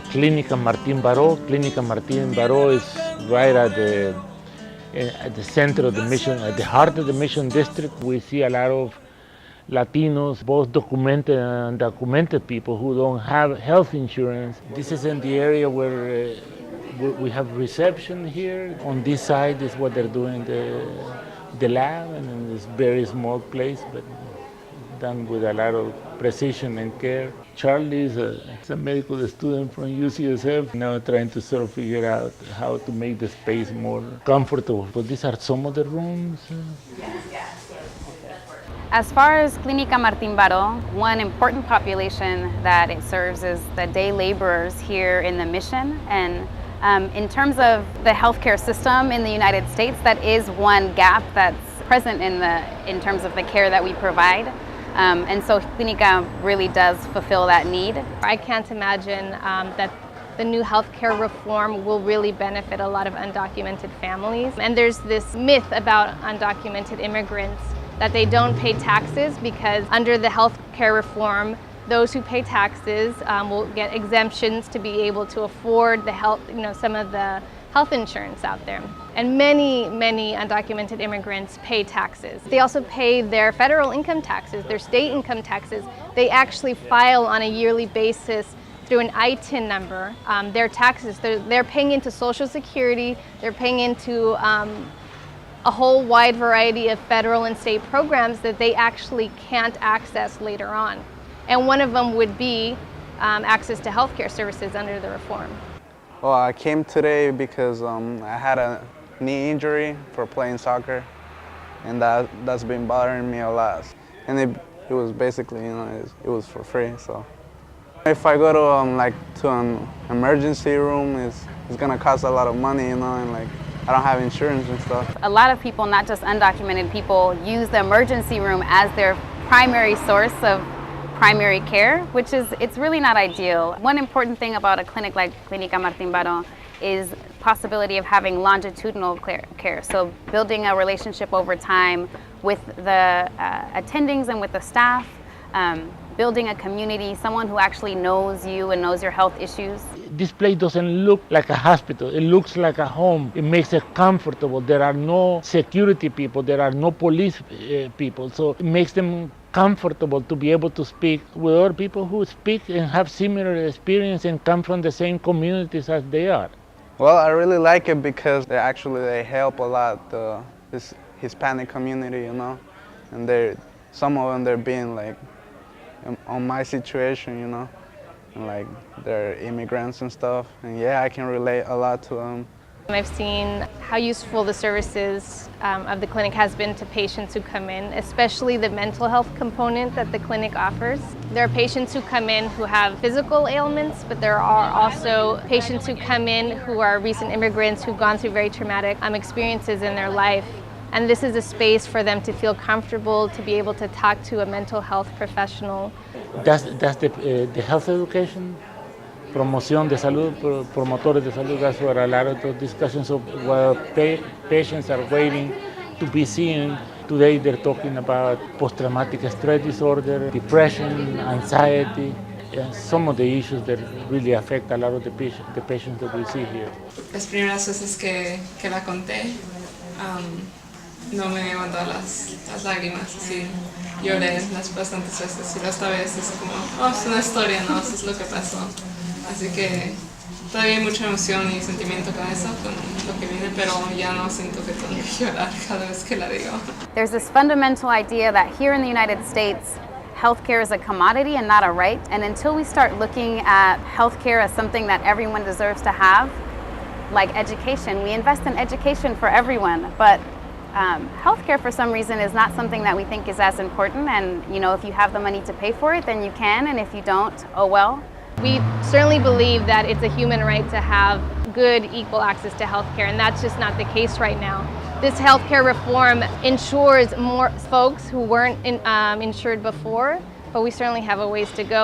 Clinica Martin Baro. Clinica Martin Baro is right at the center of the mission, at the heart of the mission district. We see a lot of Latinos, both documented and undocumented people who don't have health insurance. This is in the area where we have reception here. On this side is what they're doing, the lab, and in this very small place, but done with a lot of precision and care. Charlie is a medical student from UCSF, now trying to sort of figure out how to make the space more comfortable. But these are some of the rooms. As far as Clinica Martin Baro, one important population that it serves is the day laborers here in the mission. And in terms of the healthcare system in the United States, that is one gap that's present in terms of the care that we provide. And so Clinica really does fulfill that need. I can't imagine that the new healthcare reform will really benefit a lot of undocumented families. And there's this myth about undocumented immigrants that they don't pay taxes, because under the healthcare reform, those who pay taxes will get exemptions to be able to afford the health, some of the health insurance out there. And many undocumented immigrants pay taxes. They also pay their federal income taxes, their state income taxes. They actually file on a yearly basis through an ITIN number their taxes. They're paying into Social Security, they're paying into a whole wide variety of federal and state programs that they actually can't access later on. And one of them would be access to healthcare services under the reform. Well, I came today because I had a knee injury for playing soccer, and that's been bothering me a lot. And it was basically, it was for free. So if I go to an emergency room, it's gonna cost a lot of money, and I don't have insurance and stuff. A lot of people, not just undocumented people, use the emergency room as their primary source of primary care, it's really not ideal. One important thing about a clinic like Clinica Martin Baro is possibility of having longitudinal care. So building a relationship over time with the attendings and with the staff, building a community, someone who actually knows you and knows your health issues. This place doesn't look like a hospital. It looks like a home. It makes it comfortable. There are no security people. There are no police people. So it makes them comfortable to be able to speak with other people who speak and have similar experience and come from the same communities as they are. Well, I really like it because they help a lot this Hispanic community, and some of them they're being on my situation, and they're immigrants and stuff, and yeah, I can relate a lot to them. I've seen how useful the services of the clinic has been to patients who come in, especially the mental health component that the clinic offers. There are patients who come in who have physical ailments, but there are also patients who come in who are recent immigrants who've gone through very traumatic experiences in their life. And this is a space for them to feel comfortable, to be able to talk to a mental health professional. That's the health education, promoción de salud, promotores de salud. That's where a lot of those discussions of while patients are waiting to be seen. Today they're talking about post-traumatic stress disorder, depression, anxiety, and some of the issues that really affect a lot of the patients that we see here. Las primeras veces que la conté, no me mandó las lágrimas, así lloré las bastantes veces, y esta vez es como, es una historia, no, eso es lo que pasó. Así que todavía hay mucha emoción y sentimiento con eso, con lo que viene, pero ya no siento que tengo que llorar cada vez que la digo. There's this fundamental idea that here in the United States, healthcare is a commodity and not a right, and until we start looking at healthcare as something that everyone deserves to have, like education, we invest in education for everyone, but healthcare for some reason is not something that we think is as important, and if you have the money to pay for it, then you can, and if you don't, oh well. We certainly believe that it's a human right to have good, equal access to healthcare, and that's just not the case right now. This healthcare reform ensures more folks who weren't insured before, but we certainly have a ways to go.